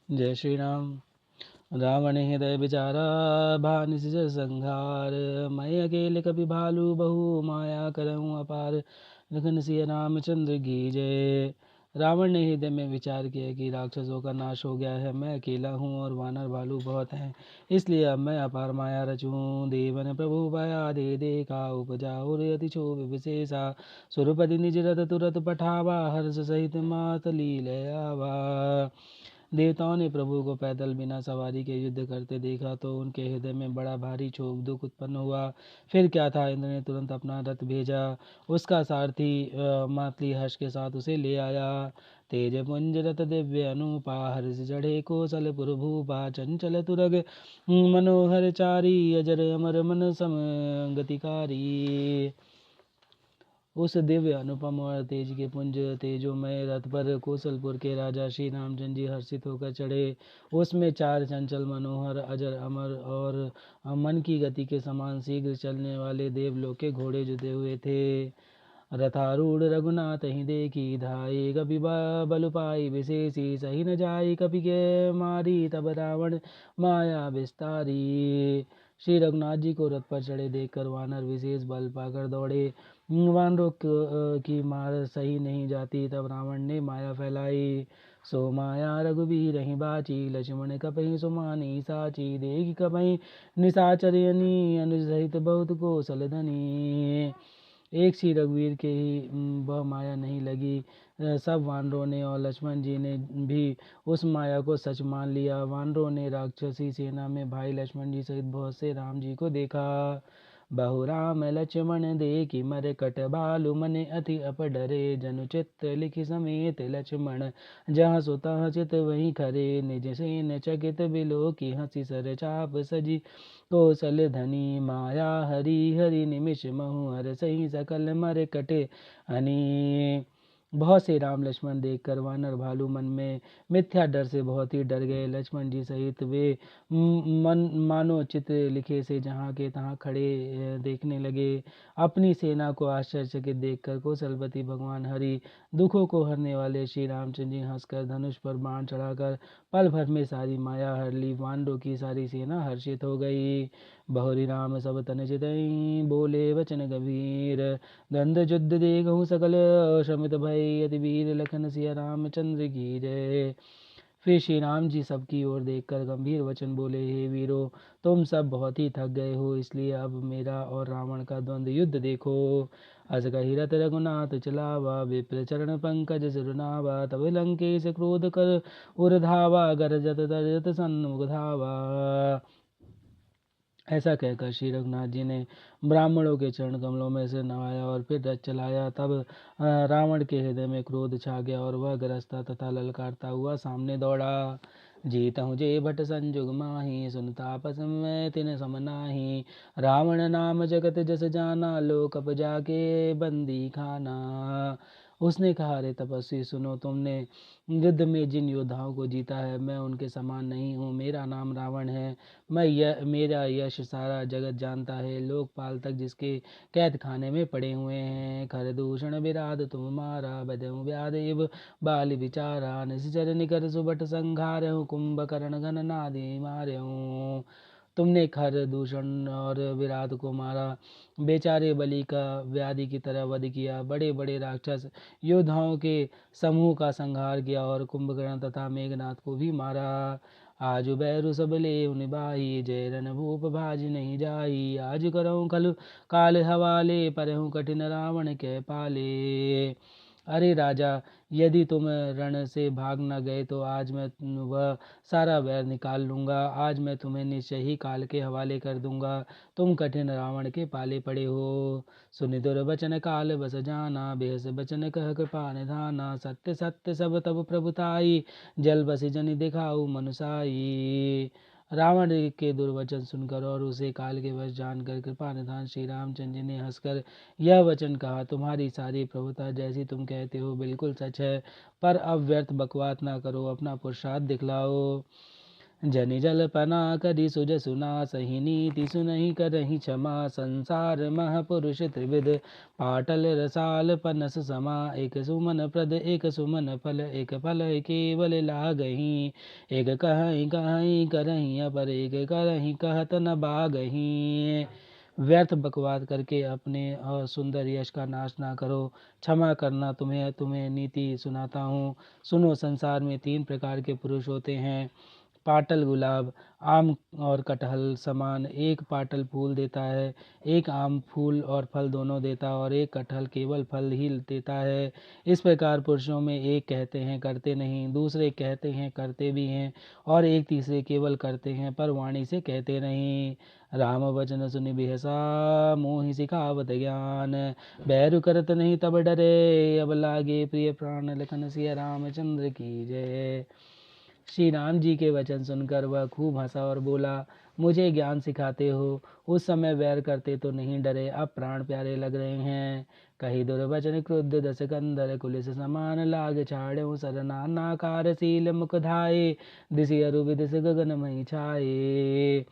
जय श्री राम। रावण हृदय विचारा भानु सिज संहार। मैं अकेले कपि भालू बहु माया करऊँ अपार। लखन सिया रामचंद्र की जय। रावण ने हृदय में विचार किया कि राक्षसों का नाश हो गया है, मैं अकेला हूँ और वानर भालू बहुत हैं, इसलिए अब मैं अपार माया रचूं। देवन प्रभु भया दे देखा, उपजा और अति क्षोभ विशेषा। सुरपति निज रथ तुरत पठावा, हर्ष सहित मात लीले आवा। देवताओं ने प्रभु को पैदल बिना सवारी के युद्ध करते देखा तो उनके हृदय में बड़ा भारी क्षोभ दुख उत्पन्न हुआ। फिर क्या था, इंद्र ने तुरंत अपना रथ भेजा, उसका सारथी मातली हर्ष के साथ उसे ले आया। तेज पुंज रथ दिव्य अनुपा, हर्ष चढ़े कौशलपुर भूपा। चंचल तुरग मनोहर चारी, अजर अमर मन सम गतिकारी। उस दिव्य अनुपम और तेज के पुंज तेजोमय रथ पर कौशलपुर के राजा श्री रामचंद्र जी हर्षित होकर चढ़े। उसमें चार चंचल मनोहर अजर अमर और मन की गति के समान शीघ्र चलने वाले देवलोक के घोड़े जुते हुए थे। रथारूढ़ रघुनाथ ही देखी धाये, कपि बल पाई विशेषी। सही न जाई कपि के मारी, तब रावण माया विस्तारी। श्री रघुनाथ जी को रथ पर चढ़े देखकर वानर विशेष बल पाकर दौड़े। वानरों की मार सही नहीं जाती, तब रावण ने माया फैलाई। सो माया रघुबीर रही बाची, लक्ष्मण कपहि सुमानी साची। देख कपहि निशाचरयनी, अनुज सहित बहुत कौशल धनी। एक श्री रघुवीर के ही वह माया नहीं लगी। सब वानरों ने और लक्ष्मण जी ने भी उस माया को सच मान लिया। वानरों ने राक्षसी सेना में भाई लक्ष्मण जी सहित बहुत से राम जी को देखा। बहु राम लक्ष्मण देखी मर कट बालु, मन अति अपडरे। जनु चित्त लिखि समेत लक्ष्मण, जहाँ सुतः चित वहीं खरे। निज सेन चकित बिलो की, हंसी सर चाप सजी कौशल धनी। माया हरि हरि निमिष महु, हर सही सकल मर कटे हनी। बहुत से राम लक्ष्मण देखकर वानर भालू मन में मिथ्या डर से बहुत ही डर गए। लक्ष्मण जी सहित वे मन मानो चित्र लिखे से जहाँ के तहाँ खड़े देखने लगे। अपनी सेना को आश्चर्यचकित देखकर कौशलपति भगवान हरि, दुखों को हरने वाले श्री रामचंद्र जी हंसकर धनुष पर बाण चढ़ाकर पल भर में सारी माया हर ली। वानरों की सारी सेना हर्षित हो गई। बहुरी राम सब तन चितई, बोले वचन गंभीर। द्वंद्व युद्ध देखहु सकल, शमित भय अति वीर। लखन सिया रामचंद्र की जय। फिर श्री राम जी सबकी ओर देखकर गंभीर वचन बोले, हे वीरो, तुम सब बहुत ही थक गए हो, इसलिए अब मेरा और रावण का द्वंद्व युद्ध देखो। अस कहि रथ रघुनाथ चलावा, विप्र चरण पंकज सिरुनावा। तब लंकेश क्रोध कर उर धावा, गरजत तर्जत सन्मुख धावा। ऐसा कहकर श्री रघुनाथ जी ने ब्राह्मणों के चरण कमलों में से नवाया और फिर रथ चलाया। तब रावण के हृदय में क्रोध छा गया और वह गरजता तथा ललकारता हुआ सामने दौड़ा। जीतहु जे भट संजुग माही, सुन तापस मैं तिन सम नाहि। रावण नाम जगत जस जाना, लोक अब जाके बंदी खाना। उसने कहा, अरे तपस्वी सुनो, तुमने युद्ध में जिन योद्धाओं को जीता है, मैं उनके समान नहीं हूँ। मेरा नाम रावण है। मेरा यश सारा जगत जानता है। लोकपाल तक जिसके कैद खाने में पड़े हुए हैं। खर दूषण विराध तुम मारा, बदहु व्यादेव बाल विचारा। निश्चर निकर सुबट संघारहु, कुंभकर्ण घन नादि मार्यहूँ। तुमने खर दूषण और विराट को मारा, बेचारे बलि का व्याधि की तरह वध किया, बड़े बड़े राक्षस योद्धाओं के समूह का संहार किया और कुंभकर्ण तथा मेघनाथ को भी मारा। आज बैरु सब ले निभाई, जय रन भूप भाज नहीं जाई। आज करऊँ खल काल हवाले, परहु कठिन रावण के पाले। अरे राजा, यदि तुम रण से भाग न गए तो आज मैं वह सारा वैर निकाल लूँगा। आज मैं तुम्हें निश्चय ही काल के हवाले कर दूंगा। तुम कठिन रावण के पाले पड़े हो। सुनि दुर्वचन काल बस जाना, बेहस बचन कह कृपा निधाना। सत्य सत्य सब तब प्रभुताई, जल बस जनि दिखाऊ मनुसाई। रावण के दुर्वचन सुनकर और उसे काल के वश जानकर कृपा निधान श्री रामचंद्र जी ने हंसकर यह वचन कहा, तुम्हारी सारी प्रभुता जैसी तुम कहते हो बिल्कुल सच है, पर अब व्यर्थ बकवास ना करो, अपना पुरुषार्थ दिखलाओ। जनि जलपना करि सुज सुना सही नीति सुनहि करहि क्षमा संसार महापुरुष त्रिविध पाटल रसाल पनस समा एक सुमन प्रद एक सुमन फल एक फल केवल लागही एक कहीं कहीं करही अपर एक करही कहत न बागही। व्यर्थ बकवाद करके अपने और सुंदर यश का नाश ना करो। क्षमा करना, तुम्हें तुम्हें नीति सुनाता हूँ। सुनो, संसार में 3 प्रकार के पुरुष होते हैं। पाटल गुलाब आम और कटहल समान, एक पाटल फूल देता है, एक आम फूल और फल दोनों देता है, और एक कटहल केवल फल ही देता है। इस प्रकार पुरुषों में एक कहते हैं करते नहीं, दूसरे कहते हैं करते भी हैं, और एक तीसरे केवल करते हैं पर वाणी से कहते नहीं। राम वचन सुनि बिहसा मोहि सिखावत ज्ञान, बैरु करत नहीं तब डरे, अब लागे प्रिय प्राण लखन सिया रामचंद्र की जय। श्री राम जी के वचन सुनकर वह खूब हंसा और बोला, मुझे ज्ञान सिखाते हो। उस समय वैर करते तो नहीं डरे, अब प्राण प्यारे लग रहे हैं। कही दुर्वचन क्रुद्ध दस कंदर, कुलिस समान लाग छाड़ो सरना नाकार सील मुख धाये, दिशि अरु विदिश गगन मही छाये।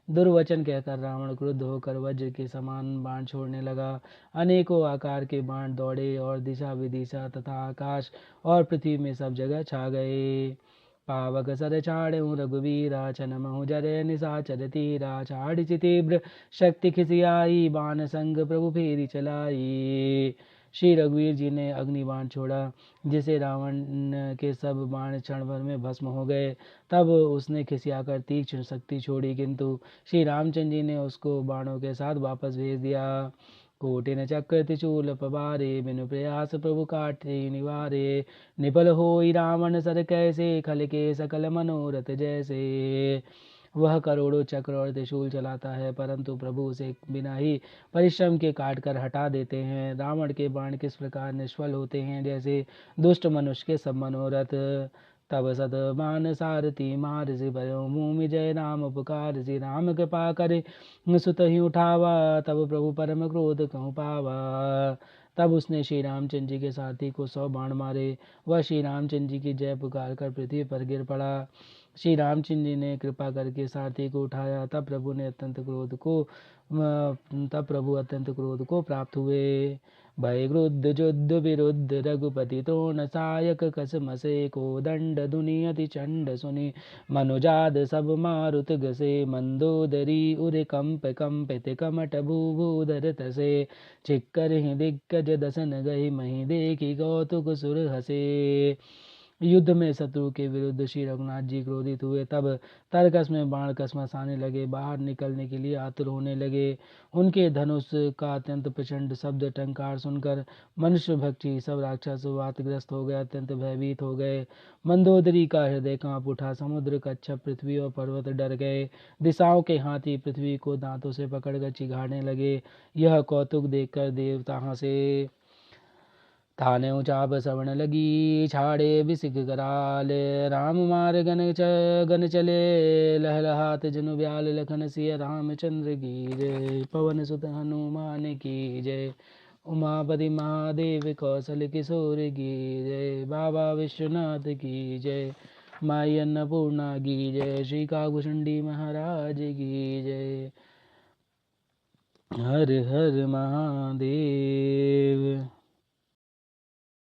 दुर्वचन कहकर रावण क्रुद्ध होकर वज्र के समान बाण छोड़ने लगा। अनेकों आकार के बाण दौड़े और दिशा विदिशा तथा आकाश और पृथ्वी में सब जगह छा गए। पावक सर छाड़ू रघुवीरा, छनमहु जरे निशाचर तीरा, छाड़ी तीव्र शक्ति खिसियाई, बाण संग प्रभु फेरी चलाई। श्री रघुवीर जी ने अग्निबाण छोड़ा, जिसे रावण के सब बाण क्षण भर में भस्म हो गए। तब उसने खिसियाकर तीक्ष्ण शक्ति छोड़ी, किंतु श्री रामचंद्र जी ने उसको बाणों के साथ वापस भेज दिया। कोटिन चक्र त्रिशूल पवारे, बिनु प्रयास प्रभु काटे निवारे, निपल होई रावण सर कैसे, खल के सकल मनोरथ जैसे। वह करोड़ों चक्र और त्रिशूल चलाता है, परंतु प्रभु उसे बिना ही परिश्रम के काट कर हटा देते हैं। रावण के बाण किस प्रकार निष्फल होते हैं, जैसे दुष्ट मनुष्य के सब मनोरथ। तब सत बान सारथी मार से भयो, भूमि जय राम उपकार से, राम कृपा करे सुत ही उठावा, तब प्रभु परम क्रोध कहूँ पावा। तब उसने श्री रामचंद्र जी के सारथी को 100 बाण मारे। वह श्री रामचंद्र जी की जय पुकार कर पृथ्वी पर गिर पड़ा। श्री रामचंद्र जी ने कृपा करके सारथी को उठाया। तब प्रभु अत्यंत क्रोध को प्राप्त हुए। भय क्रुद्ध युद्ध विरुद्ध रघुपति तोण सायक, कस मसे को दंड दुनियति चंड सुनि, मनुजाद सब मारुत गसे, मंदोदरी उर कंप कंपित कमट भूभूधर तसे, चिक्कर ही दिग्गज दसन गही, मही देखी कौतुक सुर हसे। युद्ध में शत्रु के विरुद्ध श्री रघुनाथ जी क्रोधित हुए। तब तरकस में बाण कसमस आने लगे, बाहर निकलने के लिए आतुर होने लगे। उनके धनुष का अत्यंत प्रचंड शब्द टंकार सुनकर मनुष्य भक्षी सब राक्षस वातग्रस्त हो गए, अत्यंत भयभीत हो गए। मंदोदरी का हृदय कांप उठा, समुद्र कच्छप पृथ्वी और पर्वत डर गए। दिशाओं के हाथी पृथ्वी को दांतों से पकड़कर चिघाड़ने लगे। यह कौतुक देखकर देवता हंसे। थाने चाप श्रवण लगी, छाड़े बिसिक कराल, राम मार गन चले, लहलहात जनु ब्याल, लखन सिय रामचंद्र की जय। पवन सुत हनुमान की जय। उमापति महादेव कौशल किशोर की जय। बाबा विश्वनाथ की जय। माई अन्नपूर्णा की जय। श्री काकुशंडी महाराज की जय। हर हर महादेव।